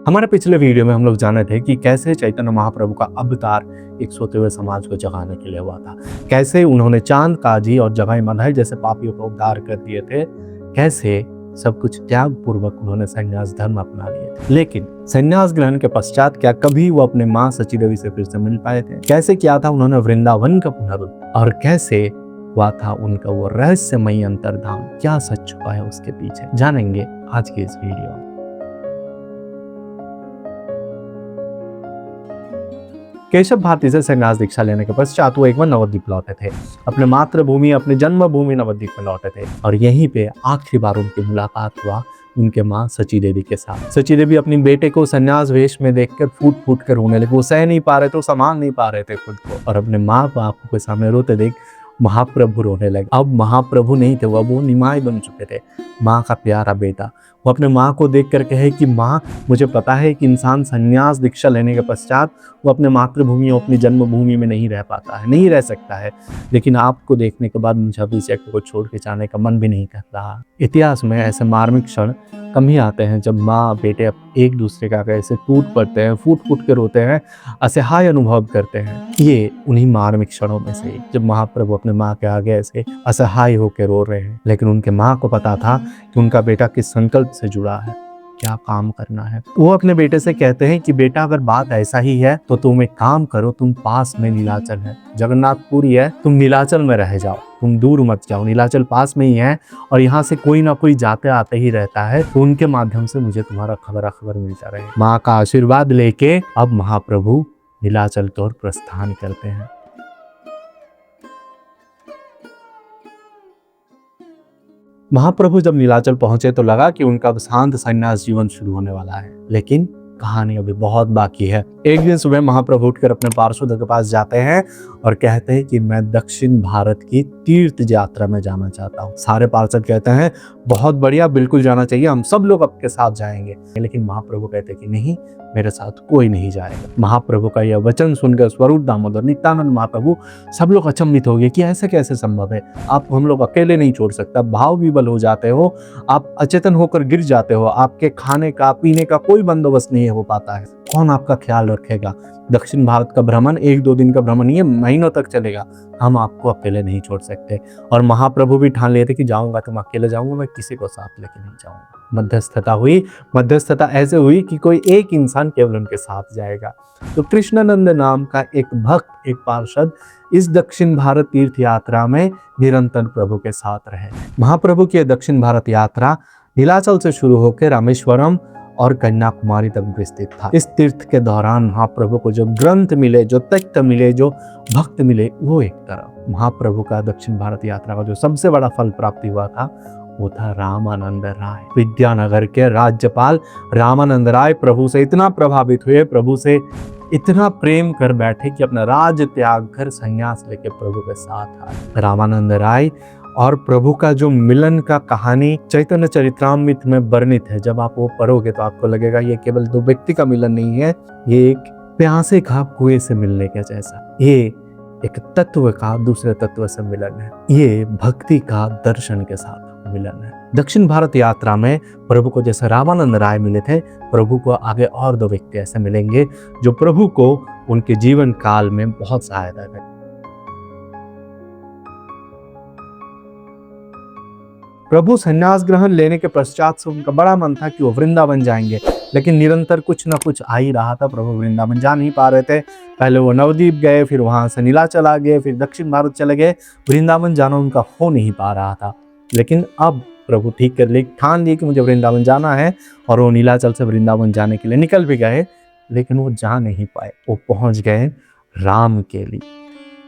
हमारे पिछले वीडियो में हम लोग जाने थे कि कैसे चैतन्य महाप्रभु का अवतार एक सोते हुए समाज को जगाने के लिए हुआ था। कैसे उन्होंने चांद, काजी और जगाई मधाई जैसे पापियों का उद्धार कर दिए थे। कैसे सब कुछ त्याग पूर्वक उन्होंने संन्यास धर्म अपना लिए थे। लेकिन संन्यास ग्रहण के पश्चात क्या कभी वो अपने माँ सची देवी से फिर से मिल पाए थे? कैसे किया था उन्होंने वृंदावन का पुनरुद्धार, और कैसे हुआ था उनका वो रहस्यमयी अंतर्धाम? क्या सच छुपा है उसके पीछे, जानेंगे आज की इस वीडियो में। केशव भारती से संन्यास दीक्षा लेने के पश्चात वो एक बार नवद्वीप लौटे थे। अपने मातृभूमि, अपनी जन्मभूमि नवद्वीप में लौटे थे और यहीं पे आखिरी बार उनकी मुलाकात हुआ उनके माँ सची देवी के साथ। सची देवी अपनी बेटे को संन्यास वेश में देखकर फूट फूट कर रोने लगे। वो सह नहीं पा रहे थे, संभाल नहीं पा रहे थे खुद को, और अपने माँ बाप के सामने रोते देख महाप्रभु रोने लगे। अब महाप्रभु नहीं थे, वो निमाई बन चुके थे, माँ का प्यारा बेटा। वो अपने माँ को देख कर कहे कि माँ, मुझे पता है कि इंसान संन्यास दीक्षा लेने के पश्चात वो अपने मातृभूमि और अपनी जन्मभूमि में नहीं रह पाता है, नहीं रह सकता है, लेकिन आपको देखने के बाद मुझे अभी से को छोड़ के जाने का मन भी नहीं कर रहा। इतिहास में ऐसे मार्मिक क्षण कम ही आते हैं जब माँ बेटे एक दूसरे का ऐसे टूट पड़ते हैं, फूट फूट के रोते हैं, असहाय अनुभव करते हैं। ये उन्हीं मार्मिक क्षणों में से जब महाप्रभु अपने माँ के आगे ऐसे असहाय होकर रो रहे हैं। लेकिन उनके माँ को पता था कि उनका बेटा किस संकल्प से जुड़ा है, क्या काम करना है। वो अपने बेटे से कहते हैं कि बेटा, अगर बात ऐसा ही है तो तुम एक काम करो, तुम पास में नीलाचल है, जगन्नाथपुरी है, तुम नीलाचल में रह जाओ, तुम दूर मत जाओ, नीलाचल पास में ही है और यहाँ से कोई ना कोई जाते आते ही रहता है, तो उनके माध्यम से मुझे तुम्हारा खबर मिलता रहे। माँ का आशीर्वाद लेके अब महाप्रभु नीलाचल की ओर प्रस्थान करते हैं। महाप्रभु जब नीलाचल पहुंचे तो लगा कि उनका शांत संन्यास जीवन शुरू होने वाला है, लेकिन कहानी अभी बहुत बाकी है। एक दिन सुबह महाप्रभु उठकर अपने पार्षदों के पास जाते हैं और कहते हैं कि मैं दक्षिण भारत की तीर्थ यात्रा में जाना चाहता हूँ। सारे पार्षद कहते हैं बहुत बढ़िया, बिल्कुल जाना चाहिए, हम सब लोग आपके साथ जाएंगे। लेकिन महाप्रभु कहते हैं कि नहीं, मेरे साथ कोई नहीं जाएगा। महाप्रभु का यह वचन सुनकर स्वरूप दामोदर, नित्यानंद महाप्रभु सब लोग अचंभित हो गए कि ऐसे कैसे संभव है, आप हम लोग अकेले नहीं छोड़ सकता, भाव विवल हो जाते हो, आप अचेतन होकर गिर जाते हो, आपके खाने का पीने का कोई बंदोबस्त नहीं हो पाता है, कौन आपका ख्याल रखेगा? दक्षिण भारत का भ्रमण 1-2 दिन का भ्रमण नहीं है, महीनों तक चलेगा, हम आपको अकेले नहीं छोड़ सकते। और महाप्रभु भी ठान लिए थे कि जाऊंगा, तुम अकेले जाऊंगा, मैं किसी को साथ लेके नहीं जाऊंगा। मध्यस्थता हुई। मध्यस्थता ऐसे हुई कि कोई एक इंसान केवल उनके साथ जाएगा। तो कृष्णानंद नाम का एक भक्त, एक पार्षद इस दक्षिण भारत तीर्थ यात्रा में निरंतर प्रभु के साथ रहे। महाप्रभु की दक्षिण भारत यात्रा नीलाचल से शुरू होकर रामेश्वरम और कन्याकुमारी तक विस्तृत था। इस तीर्थ के दौरान महाप्रभु को जो ग्रंथ मिले, जो तत्व मिले, जो भक्त मिले, वो एक तरफ। महाप्रभु का दक्षिण भारत यात्रा का जो सबसे बड़ा फल प्राप्ति हुआ था वो था रामानंद राय। विद्यानगर के राज्यपाल रामानंद राय प्रभु से इतना प्रभावित हुए, प्रभु से इतना प्रेम कर बैठे कि अपना राज त्याग कर संन्यास लेके प्रभु के साथ आए। रामानंद राय और प्रभु का जो मिलन का कहानी चैतन्य चरित्रामृत में वर्णित है। जब आप वो पढ़ोगे तो आपको लगेगा ये केवल दो व्यक्ति का मिलन नहीं है, ये एक प्यासे का कुएं से मिलने के जैसा, ये एक तत्व का दूसरे तत्व से मिलन है, ये भक्ति का दर्शन के साथ मिलन है। दक्षिण भारत यात्रा में प्रभु को जैसे रामानंद राय मिले थे, प्रभु को आगे और 2 व्यक्ति ऐसे मिलेंगे जो प्रभु को उनके जीवन काल में बहुत सहायता करें। प्रभु संन्यास ग्रहण लेने के पश्चात से उनका बड़ा मन था कि वो वृंदावन जाएंगे, लेकिन निरंतर कुछ न कुछ आ ही रहा था। प्रभु वृंदावन जा नहीं पा रहे थे। पहले वो नवद्वीप गए, फिर वहां से नीलाचल आ गए, फिर दक्षिण भारत चले गए, वृंदावन जाना उनका हो नहीं पा रहा था। लेकिन अब प्रभु ठीक कर ले, ठान लिए कि मुझे वृंदावन जाना है, और वो नीलाचल से वृंदावन जाने के लिए निकल भी गए, लेकिन वो जा नहीं पाए। वो पहुंच गए राम के लिए,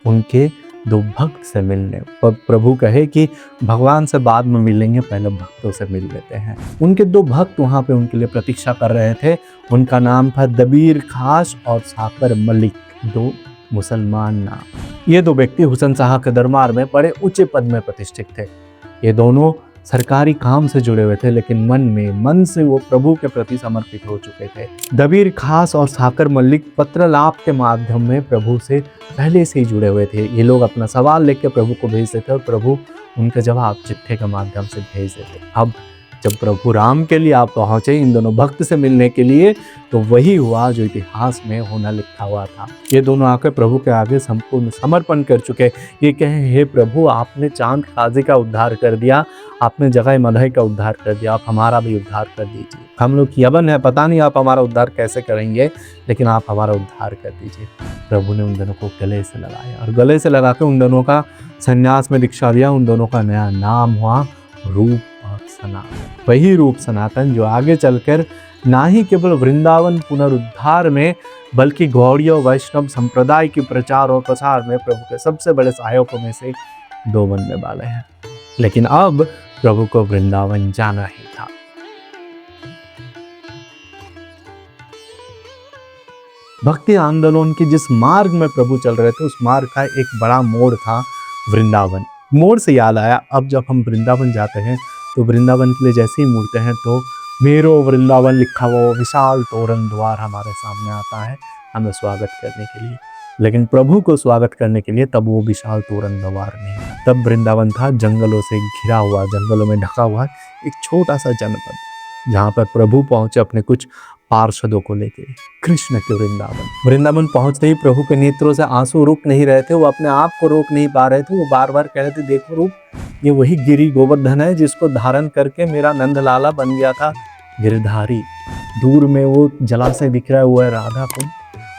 उनके 2 भक्त से मिलने। प्रभु कहे कि भगवान से बाद में मिलेंगे, पहले भक्तों से मिल लेते हैं। उनके 2 भक्त वहां पे उनके लिए प्रतीक्षा कर रहे थे। उनका नाम था दबीर खास और साकर मलिक, 2 मुसलमान नाम। ये 2 व्यक्ति हुसैन शाह के दरबार में बड़े ऊंचे पद में प्रतिष्ठित थे। ये दोनों सरकारी काम से जुड़े हुए थे, लेकिन मन से वो प्रभु के प्रति समर्पित हो चुके थे। दबीर खास और साकर मलिक पत्र लाभ के माध्यम में प्रभु से पहले से ही जुड़े हुए थे। ये लोग अपना सवाल लेकर प्रभु को भेजते थे और प्रभु उनका जवाब चिट्ठी के माध्यम से भेज देते। अब जब प्रभु राम के लिए आप पहुंचे इन दोनों भक्त से मिलने के लिए, तो वही हुआ जो इतिहास में होना लिखा हुआ था। ये दोनों आकर प्रभु के आगे संपूर्ण समर्पण कर चुके। ये कहे, हे प्रभु, आपने चांद काजी का उद्धार कर दिया, आपने जगह मलह का उद्धार कर दिया, आप हमारा भी उद्धार कर दीजिए। हम लोग यवन है, पता नहीं आप हमारा उद्धार कैसे करेंगे, लेकिन आप हमारा उद्धार कर दीजिए। प्रभु ने उन दोनों को गले से लगाया और गले से लगा के उन दोनों का संन्यास में दीक्षा दिया। उन दोनों का नया नाम हुआ रूप और सनातन। वही रूप सनातन जो आगे चलकर ना ही केवल वृंदावन पुनरुद्धार में, बल्कि गौड़ीय वैष्णव संप्रदाय के प्रचार और प्रसार में प्रभु के सबसे बड़े सहायकों में से 2 बनने वाले हैं। लेकिन अब प्रभु को वृंदावन जाना ही था। भक्ति आंदोलन की जिस मार्ग में प्रभु चल रहे थे, उस मार्ग का एक बड़ा मोड़ था वृंदावन। मोड़ से याद आया, अब जब हम वृंदावन जाते हैं तो वृंदावन के लिए जैसे ही मुड़ते हैं तो मेरो वृंदावन लिखा हुआ विशाल तोरण द्वार हमारे सामने आता है हमें स्वागत करने के लिए। लेकिन प्रभु को स्वागत करने के लिए तब वो विशाल तोरण द्वार नहीं था। तब वृंदावन था जंगलों से घिरा हुआ, जंगलों में ढका हुआ एक छोटा सा जनपद, जहाँ पर प्रभु पहुंचे अपने कुछ पार्षदों को लेके। कृष्ण के वृंदावन पहुंचते ही प्रभु के नेत्रों से आंसू रुक नहीं रहे थे। वो अपने आप को रोक नहीं पा रहे थे। वो बार बार कह रहे थे, देखो रूप, ये वही गिरी गोवर्धन है जिसको धारण करके मेरा नंदलाला बन गया था गिरधारी। दूर में वो जलाशय दिख रहा है, वो है राधा कुंड,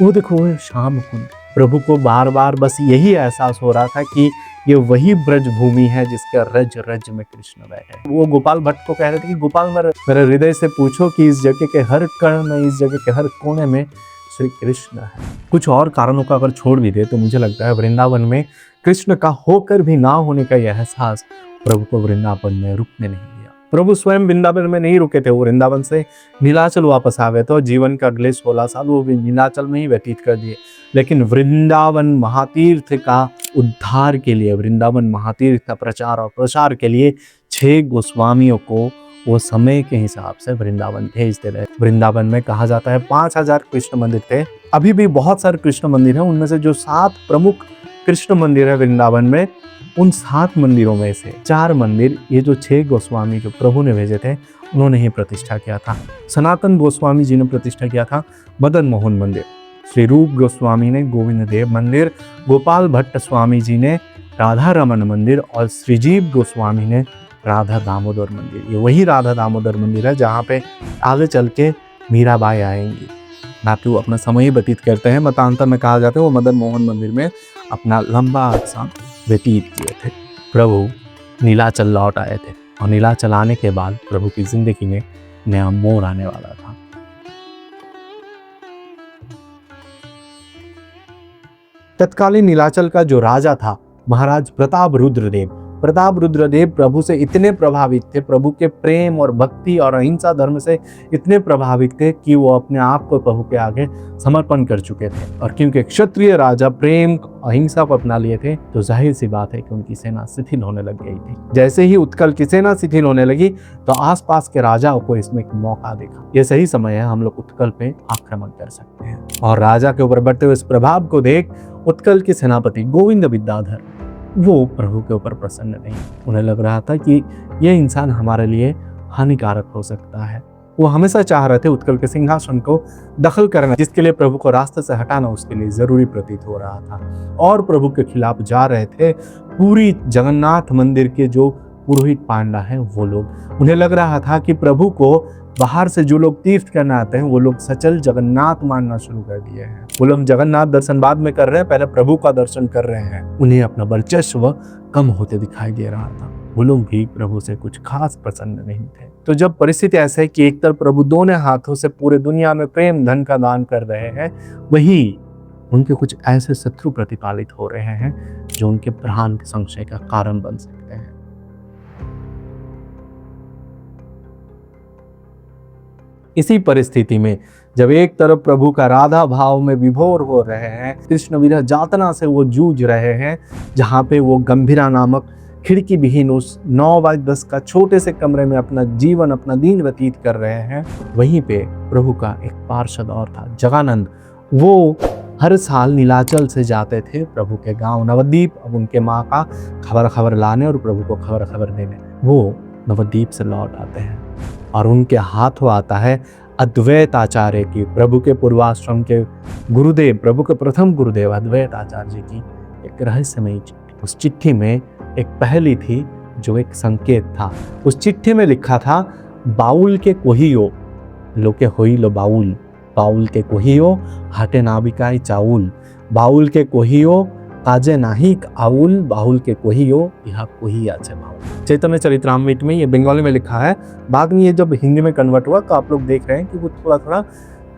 वो देखो वो है श्याम कुंड। प्रभु को बार बार बस यही एहसास हो रहा था कि ये वही ब्रज भूमि है जिसके रज रज में कृष्ण बैठे। वो गोपाल भट्ट को कह रहे थे कि गोपाल, मेरे हृदय से पूछो कि इस जगह के हर कण में, इस जगह के हर कोने में श्री कृष्ण है। कुछ और कारणों का अगर छोड़ भी दे तो मुझे लगता है वृंदावन में कृष्ण का होकर भी ना होने का यह एहसास प्रभु को वृंदावन में रुकने नहीं दिया। प्रभु स्वयं वृंदावन में नहीं रुके थे। वो वृंदावन से नीलाचल वापस आ गए थे और जीवन का अगले 16 साल वो भी नीलाचल में ही व्यतीत कर दिए। लेकिन वृंदावन महातीर्थ का उद्धार के लिए, वृंदावन महातीर्थ का प्रचार और प्रसार के लिए 6 गोस्वामियों को वो समय के हिसाब से वृंदावन भेजते रहे। वृंदावन में कहा जाता है 5000 कृष्ण मंदिर थे। अभी भी बहुत सारे कृष्ण मंदिर हैं। उनमें से जो 7 प्रमुख कृष्ण मंदिर है वृंदावन में, उन 7 मंदिरों में से 4 मंदिर ये जो 6 गोस्वामी जो प्रभु ने भेजे थे उन्होंने ही प्रतिष्ठा किया था। सनातन गोस्वामी जी ने प्रतिष्ठा किया था मदन मोहन मंदिर, श्री रूप गोस्वामी ने गोविंद देव मंदिर, गोपाल भट्ट स्वामी जी ने राधा रमन मंदिर और श्रीजीव गोस्वामी ने राधा दामोदर मंदिर। ये वही राधा दामोदर मंदिर है जहाँ पे आगे चल के मीराबाई आएंगी। नाटू अपना समय ही व्यतीत करते हैं। मतांतर में कहा जाता है वो मदन मोहन मंदिर में अपना लंबा अरसा व्यतीत किए थे। प्रभु नीलाचल लौट आए थे और नीलाचल आने के बाद प्रभु की जिंदगी में नया मोड़ आने वाला था। तत्कालीन नीलाचल का जो राजा था महाराज प्रताप रुद्रदेव प्रभु से इतने प्रभावित थे, प्रभु के प्रेम और भक्ति और अहिंसा धर्म से इतने प्रभावित थे कि वो अपने आप को प्रभु के आगे समर्पण कर चुके थे। और क्योंकि क्षत्रिय राजा प्रेम अहिंसा को अपना लिए थे तो जाहिर सी बात है कि उनकी सेना शिथिल होने लग गई थी। जैसे ही उत्कल की सेना शिथिल होने लगी तो आसपास के राजाओं को इसमें एक मौका देखा। ये सही समय है, हम लोग उत्कल पे आक्रमण कर सकते हैं। और राजा के ऊपर बढ़ते हुए इस प्रभाव को देख उत्कल के सेनापति गोविंद विद्याधर वो प्रभु के ऊपर प्रसन्न नहीं। उन्हें लग रहा था कि ये इंसान हमारे लिए हानिकारक हो सकता है। वो हमेशा चाह रहे थे उत्कल के सिंहासन को दखल करना, जिसके लिए प्रभु को रास्ते से हटाना उसके लिए जरूरी प्रतीत हो रहा था। और प्रभु के खिलाफ जा रहे थे पूरी जगन्नाथ मंदिर के जो पुरोहित पांडा हैं वो लोग। उन्हें लग रहा था कि प्रभु को बाहर से जो लोग तीर्थ करने आते हैं वो लोग सचल जगन्नाथ मानना शुरू कर दिए हैं। वो लोग जगन्नाथ दर्शन बाद में कर रहे हैं, पहले प्रभु का दर्शन कर रहे हैं। उन्हें अपना वर्चस्व कम होते दिखाई दे रहा था। वो लोग भी प्रभु से कुछ खास प्रसन्न नहीं थे। तो जब परिस्थिति ऐसे है कि एक तरफ प्रभु दोनों हाथों से पूरे दुनिया में प्रेम धन का दान कर रहे हैं, वही उनके कुछ ऐसे शत्रु प्रतिपालित हो रहे हैं जो उनके प्राण के संशय का कारण बन सकते हैं। इसी परिस्थिति में जब एक तरफ प्रभु का राधा भाव में विभोर हो रहे हैं, कृष्ण विरह यातना से वो जूझ रहे हैं, जहाँ पे वो गंभीरा नामक खिड़की विहीन उस 9x10 का छोटे से कमरे में अपना जीवन अपना दिन व्यतीत कर रहे हैं, वहीं पे प्रभु का एक पार्षद और था जगानंद। वो हर साल नीलाचल से जाते थे प्रभु के गांव नवद्वीप, अब उनके माँ का खबर लाने और प्रभु को खबर देने। वो नवद्वीप से लौट आते हैं और उनके हाथों आता है अद्वैत आचार्य की, प्रभु के पूर्वाश्रम के गुरुदेव, प्रभु के प्रथम गुरुदेव अद्वैत आचार्य जी की एक रहस्यमयी चिट्ठी। उस चिट्ठी में एक पहली थी जो एक संकेत था। उस चिट्ठी में लिखा था, बाउल के कोहियो लोके होई लो बाउल, बाउल के कोहियो हाटे नाबिकाई चाउल, बाउल के कोहियो काजे नाहिक आउल, बाउल के कोहियो यह कोही आचे बाउल। चैतन्य चरित्रामृत में ये बंगाली में लिखा है, बाद में ये जब हिंदी में कन्वर्ट हुआ तो आप लोग देख रहे हैं कि वो थोड़ा थोड़ा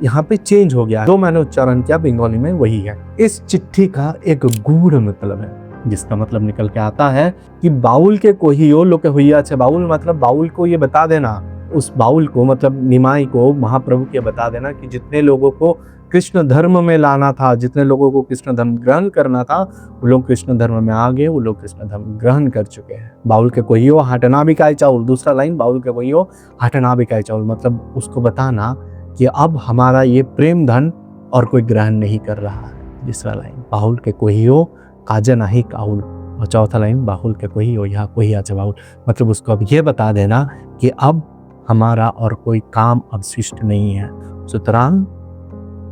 यहाँ पे चेंज हो गया। जो मैंने उच्चारण किया बंगाली में वही है। इस चिट्ठी का एक गूढ़ मतलब है, जिसका मतलब निकल के आता है कि बाउल के कोहियो लोके हुईया छे बाउल, मतलब बाउल को ये बता देना, उस बाउल को मतलब निमाई को, महाप्रभु को बता देना कि जितने लोगों को कृष्ण धर्म में लाना था, जितने लोगों को कृष्ण धर्म ग्रहण करना था, वो लोग कृष्ण धर्म में आ गए, वो लोग कृष्ण धर्म ग्रहण कर चुके हैं। बाउल के कोहियो हटना भी काय चाउल, दूसरा लाइन बाउल के कोहियो हटना भी काय चाउल, मतलब उसको बताना कि अब हमारा ये प्रेम धन और कोई ग्रहण नहीं कर रहा है। तीसरा लाइन बाउल के कोहियो काजे नाही काउल, और चौथा लाइन बाहुल के कोहियो यहाँ कोही आचे बाउल, मतलब उसको अब ये बता देना कि अब हमारा और कोई काम अवशिष्ट नहीं है। सुतरांग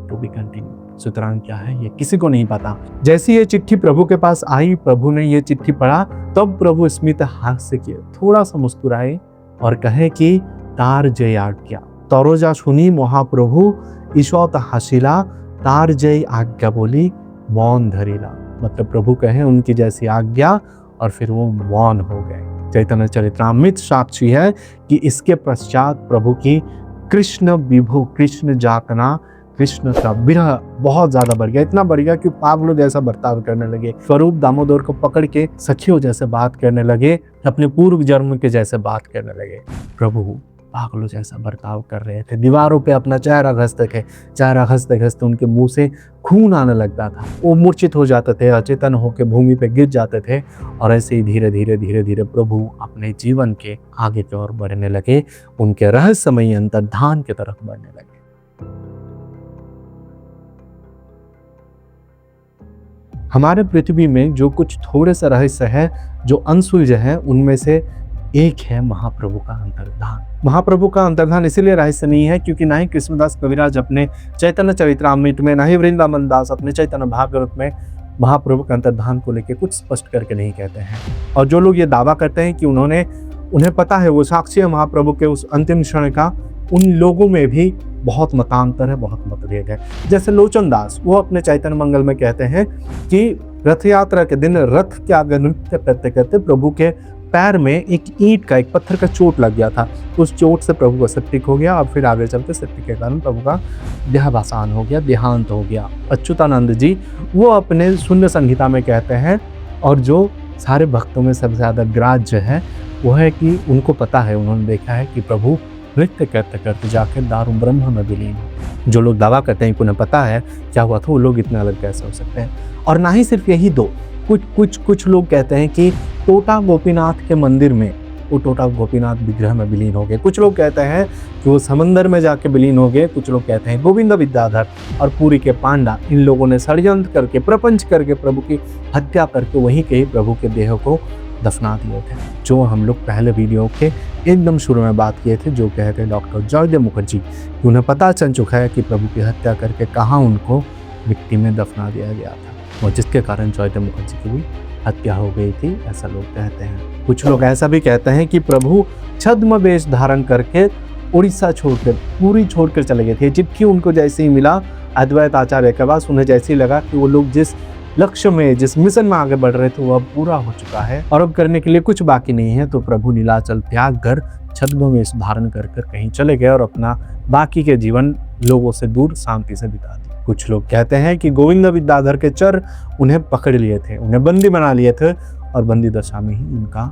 टू बी कंटिन्यू, सुतरांग क्या है ये किसी को नहीं पता। जैसी ये चिट्ठी प्रभु के पास आई, प्रभु ने ये चिट्ठी पढ़ा, तब प्रभु स्मित हास्य किए, थोड़ा सा मुस्कुराए और कहे कि तार जय आज्ञा, तरोजा सुनी महाप्रभु ईशौत हासिला, तार जय आज्ञा बोली मौन धरीला, मतलब प्रभु कहे उनकी जैसी आज्ञा और फिर वो मौन हो गए। चैतन्य चरित्रामृत साक्षी है कि इसके पश्चात प्रभु की कृष्ण विभु, कृष्ण जातना, कृष्ण का विरह बहुत ज्यादा बढ़ गया, इतना बढ़ गया कि पागलों जैसा बर्ताव करने लगे, स्वरूप दामोदर को पकड़ के सखियों जैसे बात करने लगे, अपने पूर्व जन्म के जैसे बात करने लगे। प्रभु पागलों जैसा बर्ताव कर रहे थे, दीवारों पे अपना चेहरा घसते थे, चेहरा घसते घसते उनके मुंह से खून आने लगता था, वो मूर्छित हो जाते थे, अचेतन होकर भूमि पे गिर जाते थे, और ऐसे ही धीरे धीरे धीरे धीरे प्रभु अपने जीवन के आगे की ओर बढ़ने लगे, उनके रहस्यमयी अंतर्धान की तरफ बढ़ने लगे। हमारे पृथ्वी में जो कुछ थोड़े से रहस्य है, जो अनसुलझे हैं, उनमें से एक है महाप्रभु का अंतर्धान। महाप्रभु का अंतर्धान इसीलिए रहस्य नहीं है क्योंकि ना ही कृष्णदास कविराज अपने चैतन्य चरित्रामृत में, ना ही वृंदावन दास अपने चैतन्य भागवत में महाप्रभु के अंतर्धान को लेकर कुछ स्पष्ट करके नहीं कहते हैं। और जो लोग ये दावा करते हैं कि उन्हें पता है, वो साक्षी है महाप्रभु के उस अंतिम क्षण का, उन लोगों में भी बहुत मतांतर है, बहुत मतभेद है। जैसे लोचन दास, वो अपने चैतन्य मंगल में कहते हैं कि रथ यात्रा के दिन रथ के आगे नृत्य करते करते प्रभु के पैर में एक ईंट का, एक पत्थर का चोट लग गया था। उस चोट से प्रभु का सेप्टिक हो गया और फिर आगे चलते सेप्टिक के कारण प्रभु का देहावसान हो गया, देहांत हो गया। अच्युतानंद जी वो अपने शून्य संहिता में कहते हैं, और जो सारे भक्तों में सबसे ज्यादा ग्राह्य है वो है कि उनको पता है, उन्होंने देखा है कि प्रभु नृत्य करते करते जाकर दारू ब्रह्म में विलीन हो। जो लोग दावा करते हैं कि उन्हें पता है क्या हुआ था, वो लोग इतने अलग कैसे हो सकते हैं। और ना ही सिर्फ यही दो, कुछ लोग कहते हैं कि टोटा गोपीनाथ के मंदिर में वो टोटा गोपीनाथ विग्रह में विलीन हो गए। कुछ लोग कहते हैं कि वो समंदर में जाके विलीन हो गए। कुछ लोग कहते हैं गोविंद विद्याधर और पुरी के पांडा, इन लोगों ने षड्यंत्र करके, प्रपंच करके प्रभु की हत्या करके वहीं के ही प्रभु के देह को दफना दिए थे। जो हम लोग पहले वीडियो के एकदम शुरू में बात किए थे, जो कहते हैं डॉक्टर जयदेव मुखर्जी, कि उन्हें पता चल चुका है कि प्रभु की हत्या करके कहाँ उनको मिट्टी में दफना दिया गया था, और जिसके कारण जयदेव मुखर्जी की भी हत्या हो गई थी, ऐसा लोग कहते हैं। कुछ लोग ऐसा भी कहते हैं कि प्रभु छद्म वेश धारण करके उड़ीसा छोड़कर, पूरी छोड़कर चले गए थे। चिट्ठी उनको जैसे ही मिला अद्वैत आचार्य के पास, उन्हें जैसे ही लगा कि वो लोग जिस लक्ष्य में, जिस मिशन में आगे बढ़ रहे थे, वो अब पूरा हो चुका है और अब करने के लिए कुछ बाकी नहीं है, तो प्रभु नीलाचल त्याग कर छद्म वेश धारण कर कहीं चले गए और अपना बाकी के जीवन लोगों से दूर शांति से बिता दी। कुछ लोग कहते हैं कि गोविंद विद्याधर के चर उन्हें पकड़ लिए थे, उन्हें बंदी बना लिए थे और बंदी दशा में ही उनका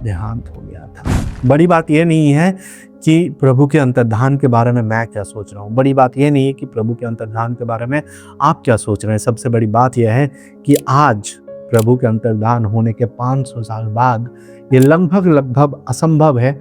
देहांत हो गया था। बड़ी बात यह नहीं है कि प्रभु के अंतर्धान के बारे में मैं क्या सोच रहा हूँ, बड़ी बात यह नहीं है कि प्रभु के अंतर्धान के बारे में आप क्या सोच रहे हैं। सबसे बड़ी बात यह है कि आज प्रभु के अंतर्धान होने के 500 साल बाद ये लगभग असंभव है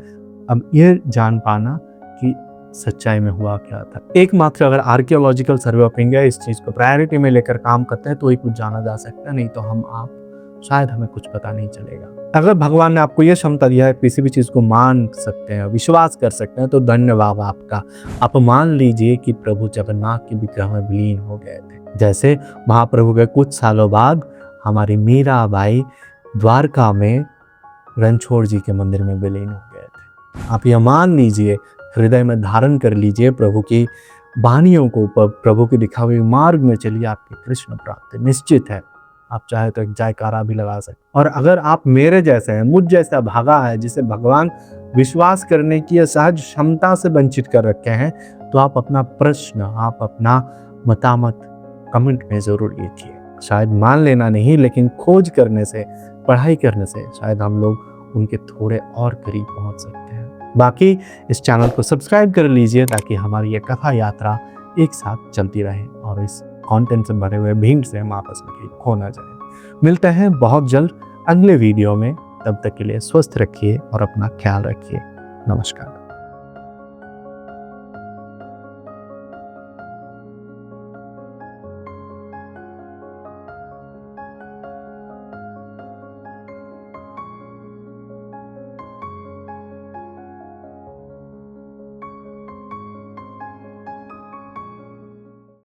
अब ये जान पाना कि सच्चाई में हुआ क्या था। एकमात्र अगर आर्कियोलॉजिकल सर्वे ऑफ इंडिया इस चीज को प्रायोरिटी में लेकर काम करते हैं तो ही कुछ जाना जा सकता है, नहीं तो हम आप शायद हमें कुछ पता नहीं चलेगा। अगर भगवान ने आपको ये क्षमता दिया है, किसी भी चीज को मान सकते हैं, विश्वास कर सकते हैं, तो धन्यवाद आपका। आप मान लीजिए कि प्रभु जगन्नाथ के विग्रह में विलीन हो गए थे। जैसे महाप्रभु के कुछ सालों बाद हमारी मीराबाई द्वारका में रणछोड़ जी के मंदिर में विलीन हो गए थे। आप यह मान लीजिए, हृदय में धारण कर लीजिए प्रभु की वाणियों को, प्रभु के दिखा हुए मार्ग में चलिए, आपकी कृष्ण प्राप्ति निश्चित है। आप चाहे तो एक जयकारा भी लगा सकते। और अगर आप मेरे जैसे हैं, मुझ जैसा भागा है, जिसे भगवान विश्वास करने की सहज क्षमता से वंचित कर रखे हैं, तो आप अपना प्रश्न, आप अपना मतामत कमेंट में जरूर लिखिए। शायद मान लेना नहीं, लेकिन खोज करने से, पढ़ाई करने से शायद हम लोग उनके थोड़े और करीब पहुंच सकते हैं। बाकी इस चैनल को सब्सक्राइब कर लीजिए ताकि हमारी ये कथा यात्रा एक साथ चलती रहे और इस कंटेंट से भरे हुए भीड़ से हम आपस में कहीं खो ना जाए। मिलते हैं बहुत जल्द अगले वीडियो में। तब तक के लिए स्वस्थ रखिए और अपना ख्याल रखिए। नमस्कार।